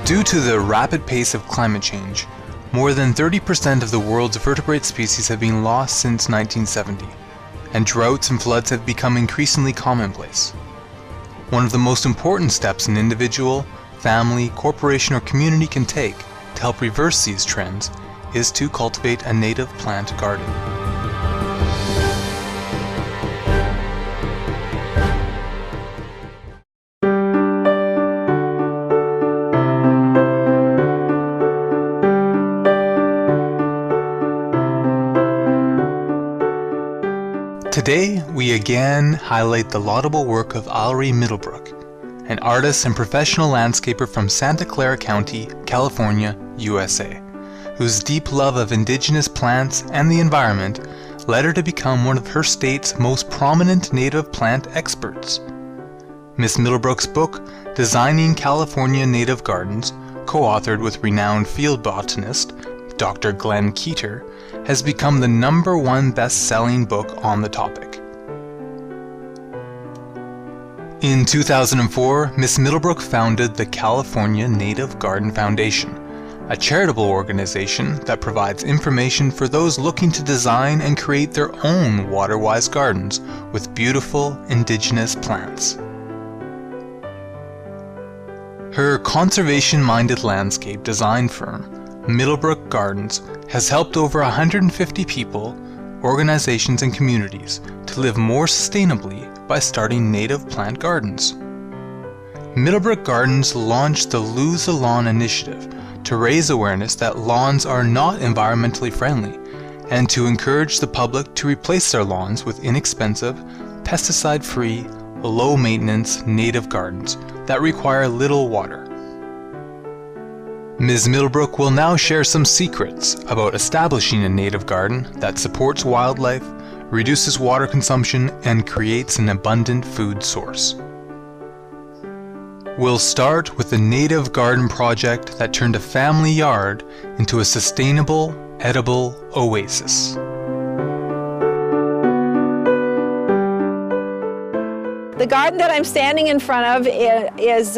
Due to the rapid pace of climate change, more than 30% of the world's vertebrate species have been lost since 1970, and droughts and floods have become increasingly commonplace. One of the most important steps an individual, family, corporation, or community can take to help reverse these trends is to cultivate a native plant garden. Today, we again highlight the laudable work of Ari Middlebrook, an artist and professional landscaper from Santa Clara County, California, USA, whose deep love of indigenous plants and the environment led her to become one of her state's most prominent native plant experts. Ms. Middlebrook's book, Designing California Native Gardens, co-authored with renowned field botanist Dr. Glenn Keeter, has become the #1 best-selling book on the topic. In 2004, Ms. Middlebrook founded the California Native Garden Foundation, a charitable organization that provides information for those looking to design and create their own water-wise gardens with beautiful indigenous plants. Her conservation-minded landscape design firm, Middlebrook Gardens, has helped over 150 people, organizations, and communities to live more sustainably by starting native plant gardens. Middlebrook Gardens launched the Lose a Lawn initiative to raise awareness that lawns are not environmentally friendly and to encourage the public to replace their lawns with inexpensive, pesticide-free, low-maintenance native gardens that require little water. Ms. Middlebrook will now share some secrets about establishing a native garden that supports wildlife, reduces water consumption, and creates an abundant food source. We'll start with the native garden project that turned a family yard into a sustainable, edible oasis. The garden that I'm standing in front of is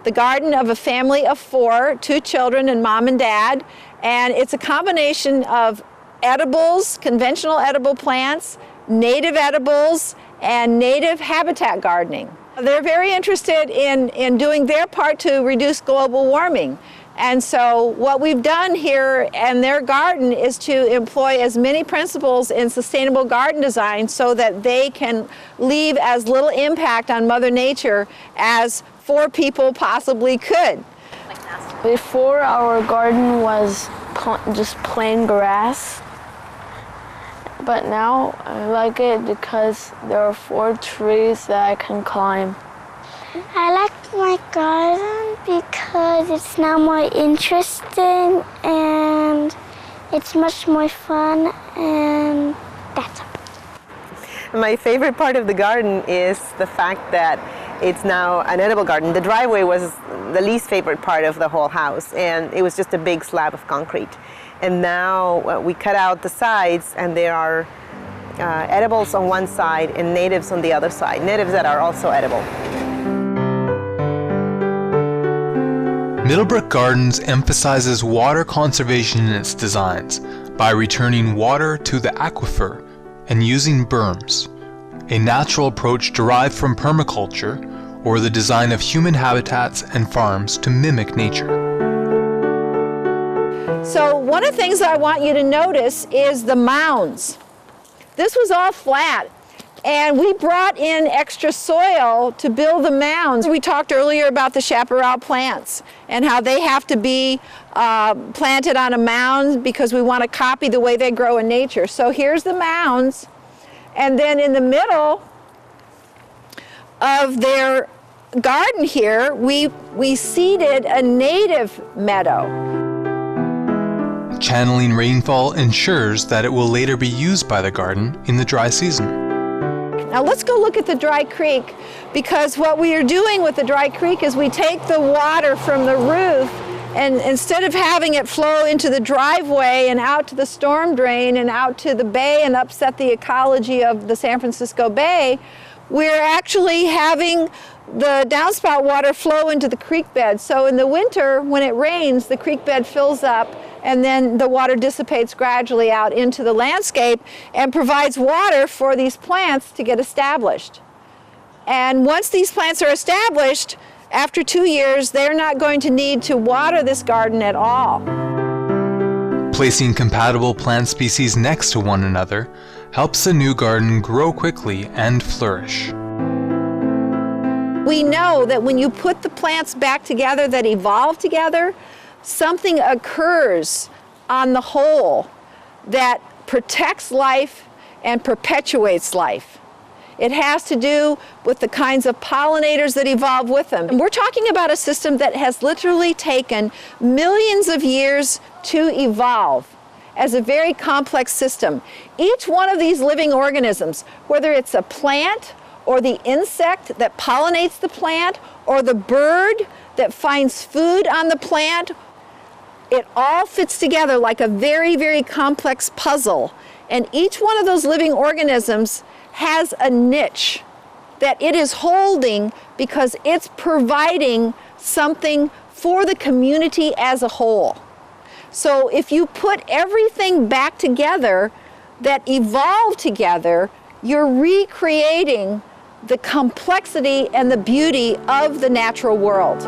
the garden of a family of 4, 2 children and mom and dad, and it's a combination of edibles, conventional edible plants, native edibles, and native habitat gardening. They're very interested in doing their part to reduce global warming. And so what we've done here in their garden is to employ as many principles in sustainable garden design so that they can leave as little impact on Mother Nature as 4 people possibly could. Before, our garden was just plain grass, but now I like it because there are 4 trees that I can climb. I like my garden because it's now more interesting and it's much more fun, and that's all. My favorite part of the garden is the fact that it's now an edible garden. The driveway was the least favorite part of the whole house, and it was just a big slab of concrete. And now we cut out the sides, and there are edibles on one side and natives on the other side, natives that are also edible. Middlebrook Gardens emphasizes water conservation in its designs by returning water to the aquifer and using berms, a natural approach derived from permaculture or the design of human habitats and farms to mimic nature. So one of the things I want you to notice is the mounds. This was all flat, and we brought in extra soil to build the mounds. We talked earlier about the chaparral plants and how they have to be planted on a mound because we want to copy the way they grow in nature. So here's the mounds, and then in the middle of their garden here, we seeded a native meadow. Channeling rainfall ensures that it will later be used by the garden in the dry season. Now let's go look at the dry creek, because what we are doing with the dry creek is we take the water from the roof, and instead of having it flow into the driveway and out to the storm drain and out to the bay and upset the ecology of the San Francisco Bay, we're actually having the downspout water flow into the creek bed. So in the winter, when it rains, the creek bed fills up and then the water dissipates gradually out into the landscape and provides water for these plants to get established. And once these plants are established, after 2 years, they're not going to need to water this garden at all. Placing compatible plant species next to one another helps the new garden grow quickly and flourish. We know that when you put the plants back together that evolve together, something occurs on the whole that protects life and perpetuates life. It has to do with the kinds of pollinators that evolve with them. And we're talking about a system that has literally taken millions of years to evolve as a very complex system. Each one of these living organisms, whether it's a plant or the insect that pollinates the plant or the bird that finds food on the plant, it all fits together like a very, very complex puzzle. And each one of those living organisms has a niche that it is holding because it's providing something for the community as a whole. So if you put everything back together that evolved together, you're recreating the complexity and the beauty of the natural world.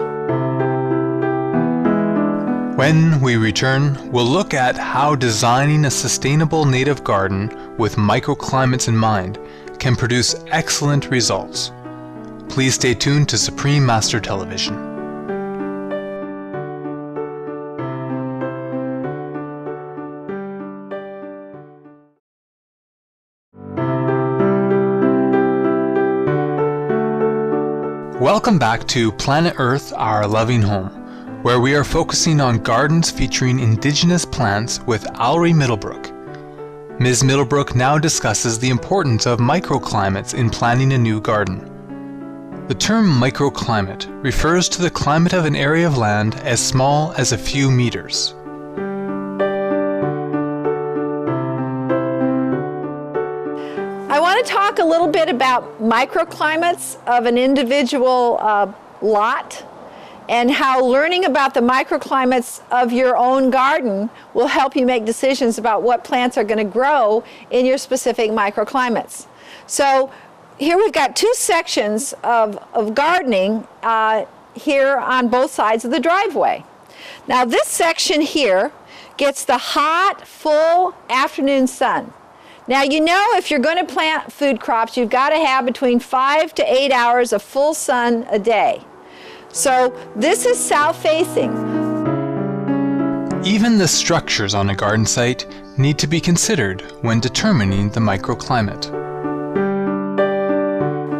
When we return, we'll look at how designing a sustainable native garden with microclimates in mind can produce excellent results. Please stay tuned to Supreme Master Television. Welcome back to Planet Earth, Our Loving Home, where we are focusing on gardens featuring indigenous plants with Alry Middlebrook. Ms. Middlebrook now discusses the importance of microclimates in planning a new garden. The term microclimate refers to the climate of an area of land as small as a few meters. I want to talk a little bit about microclimates of an individual lot, and how learning about the microclimates of your own garden will help you make decisions about what plants are going to grow in your specific microclimates. So here we've got two sections of gardening here on both sides of the driveway. Now this section here gets the hot, full afternoon sun. Now you know if you're going to plant food crops, you've got to have between 5 to 8 hours of full sun a day. So this is south-facing. Even the structures on a garden site need to be considered when determining the microclimate.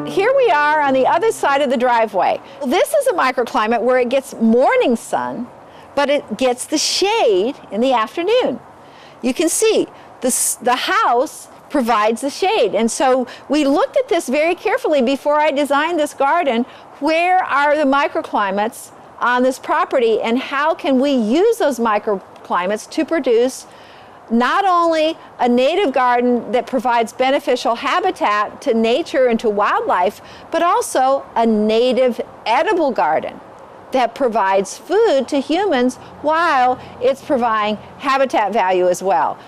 Here we are on the other side of the driveway. This is a microclimate where it gets morning sun, but it gets the shade in the afternoon. You can see the house provides the shade. And so we looked at this very carefully before I designed this garden. Where are the microclimates on this property, and how can we use those microclimates to produce not only a native garden that provides beneficial habitat to nature and to wildlife, but also a native edible garden that provides food to humans while it's providing habitat value as well.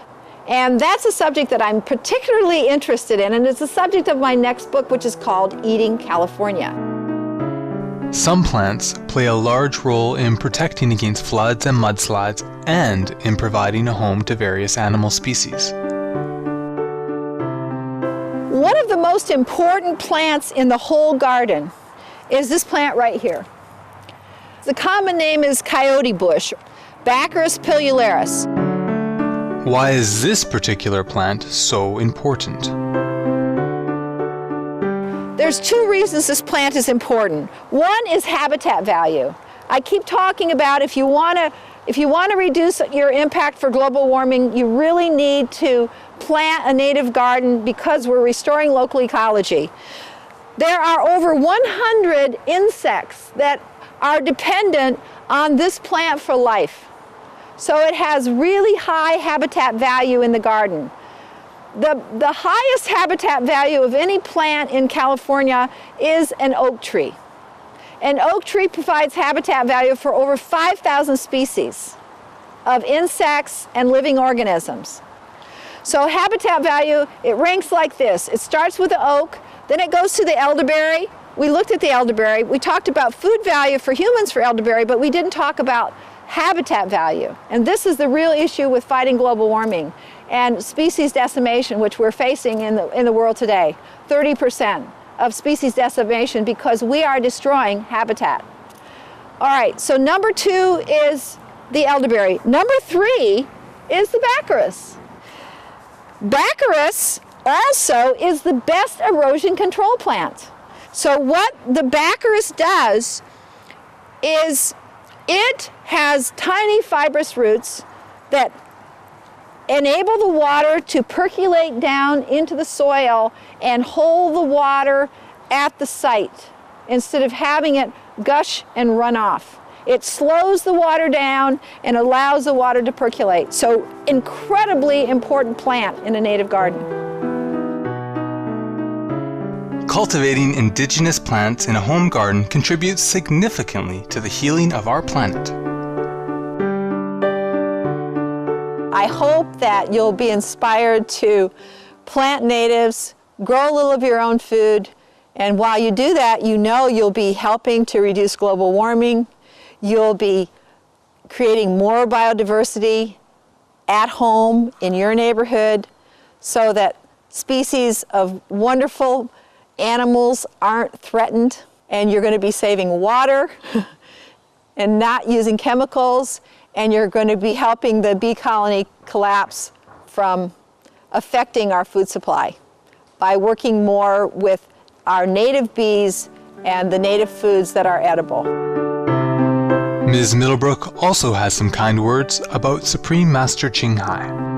And that's a subject that I'm particularly interested in, and it's the subject of my next book, which is called Eating California. Some plants play a large role in protecting against floods and mudslides and in providing a home to various animal species. One of the most important plants in the whole garden is this plant right here. The common name is coyote bush, Baccharis pilularis. Why is this particular plant so important? There's two reasons this plant is important. One is habitat value. I keep talking about if you want to reduce your impact for global warming, you really need to plant a native garden because we're restoring local ecology. There are over 100 insects that are dependent on this plant for life. So it has really high habitat value in the garden. The highest habitat value of any plant in California is an oak tree. An oak tree provides habitat value for over 5,000 species of insects and living organisms. So habitat value, it ranks like this. It starts with the oak, then it goes to the elderberry. We looked at the elderberry. We talked about food value for humans for elderberry, but we didn't talk about habitat value. And this is the real issue with fighting global warming and species decimation, which we're facing in the world today. 30% of species decimation because we are destroying habitat. All right, so number 2 is the elderberry. Number 3 is the baccharis. Baccharis also is the best erosion control plant. So what the baccharis does is it has tiny fibrous roots that enable the water to percolate down into the soil and hold the water at the site instead of having it gush and run off. It slows the water down and allows the water to percolate. So incredibly important plant in a native garden. Cultivating indigenous plants in a home garden contributes significantly to the healing of our planet. I hope that you'll be inspired to plant natives, grow a little of your own food, and while you do that, you know you'll be helping to reduce global warming. You'll be creating more biodiversity at home in your neighborhood so that species of wonderful animals aren't threatened, and you're going to be saving water and not using chemicals, and you're going to be helping the bee colony collapse from affecting our food supply by working more with our native bees and the native foods that are edible. Ms. Middlebrook also has some kind words about Supreme Master Ching Hai.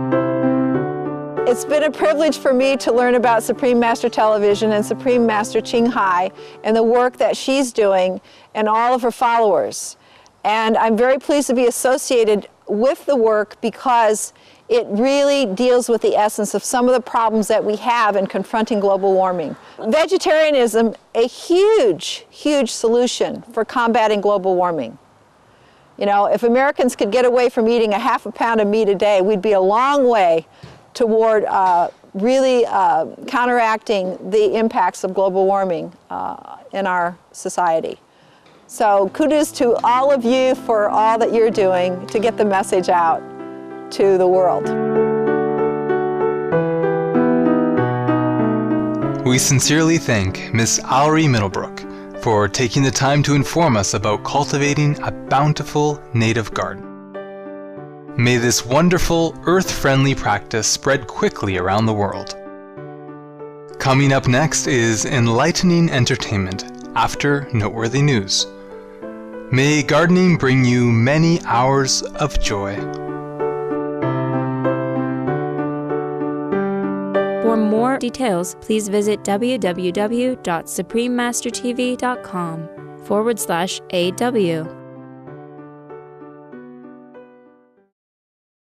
It's been a privilege for me to learn about Supreme Master Television and Supreme Master Ching Hai and the work that she's doing and all of her followers. And I'm very pleased to be associated with the work because it really deals with the essence of some of the problems that we have in confronting global warming. Vegetarianism, a huge, huge solution for combating global warming. You know, if Americans could get away from eating a half a pound of meat a day, we'd be a long way toward really counteracting the impacts of global warming in our society. So kudos to all of you for all that you're doing to get the message out to the world. We sincerely thank Ms. Allery Middlebrook for taking the time to inform us about cultivating a bountiful native garden. May this wonderful, earth-friendly practice spread quickly around the world. Coming up next is enlightening entertainment after noteworthy news. May gardening bring you many hours of joy. For more details, please visit www.suprememastertv.com/AW.